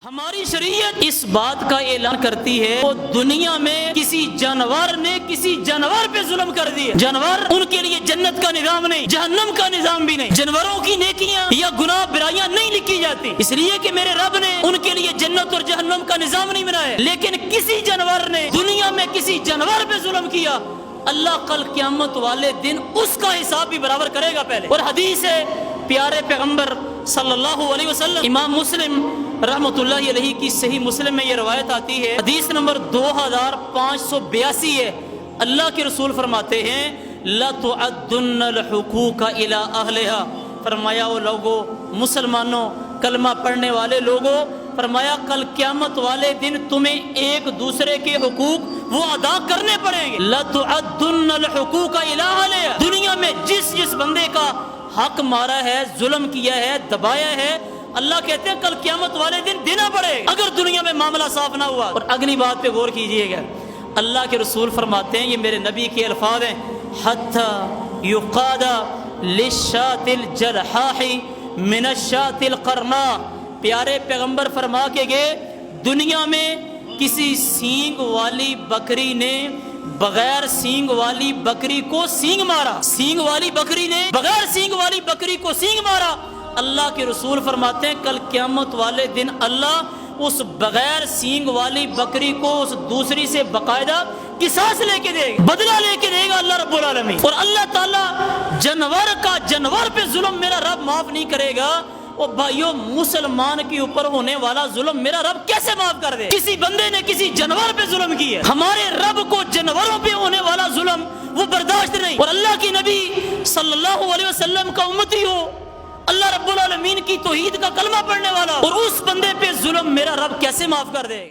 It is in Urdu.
ہماری شریعت اس بات کا اعلان کرتی ہے وہ دنیا میں کسی جانور نے کسی جانور پہ ظلم کر دیا، جانور ان کے لیے جنت کا نظام نہیں، جہنم کا نظام بھی نہیں، جانوروں کی نیکیاں یا گناہ برائیاں نہیں لکھی جاتی، اس لیے کہ میرے رب نے ان کے لیے جنت اور جہنم کا نظام نہیں بنایا۔ لیکن کسی جانور نے دنیا میں کسی جانور پہ ظلم کیا، اللہ کل قیامت والے دن اس کا حساب بھی برابر کرے گا پہلے۔ اور حدیث ہے پیارے پیغمبر صلی اللہ علیہ وسلم، امام مسلم رحمۃ اللہ علیہ کی صحیح مسلم میں یہ روایت آتی ہے، حدیث نمبر 2582 ہے۔ اللہ کے رسول فرماتے ہیں لَتُعَدُّنَّ الْحُقُوقَ إِلَىٰ أَهْلِهَا، فرمایا وہ لوگوں، مسلمانوں، کلمہ پڑھنے والے لوگوں، فرمایا کل قیامت والے دن تمہیں ایک دوسرے کے حقوق وہ ادا کرنے پڑیں گے۔ لَتُعَدُّنَّ الْحُقُوقَ إِلَىٰ أَهْلِهَا، دنیا میں جس بندے کا حق مارا ہے، ظلم کیا ہے، دبایا ہے، اللہ کہتے ہیں کل قیامت والے دن دینا پڑے گا اگر دنیا میں معاملہ صاف نہ ہوا۔ اور اگلی بات پہ غور کیجئے گا، اللہ کے رسول فرماتے ہیں، یہ میرے نبی کے الفاظ ہیں، حَتَّى يُقَادَ لِلشَّاةِ الْجَرْحَاءِ مِنَ الشَّاةِ الْقَرْنَاءِ، پیارے پیغمبر فرما کے گئے دنیا میں کسی سینگ والی بکری نے بغیر سینگ والی بکری کو سینگ مارا، سینگ والی بکری نے بغیر سینگ والی بکری کو سینگ مارا، اللہ کے رسول فرماتے ہیں کل قیامت والے دن اللہ اس بغیر سینگ والی بکری کو اس دوسری سے باقاعدہ قصاص لے کے دے گا، بدلہ لے کے دے گا اللہ رب العالمین۔ اور اللہ تعالیٰ جانور پہ ظلم میرا رب معاف نہیں کرے گا۔ اور بھائیو، مسلمان کے اوپر ہونے والا ظلم میرا رب کیسے معاف کر دے؟ کسی بندے نے کسی جانور پہ ظلم کیا، ہمارے رب کو جانوروں پہ ہونے والا ظلم وہ برداشت نہیں۔ اور اللہ کی نبی صلی اللہ علیہ وسلم کا امتی ہو، اللہ رب العالمین کی توحید کا کلمہ پڑھنے والا، اور اس بندے پہ ظلم میرا رب کیسے معاف کر دے؟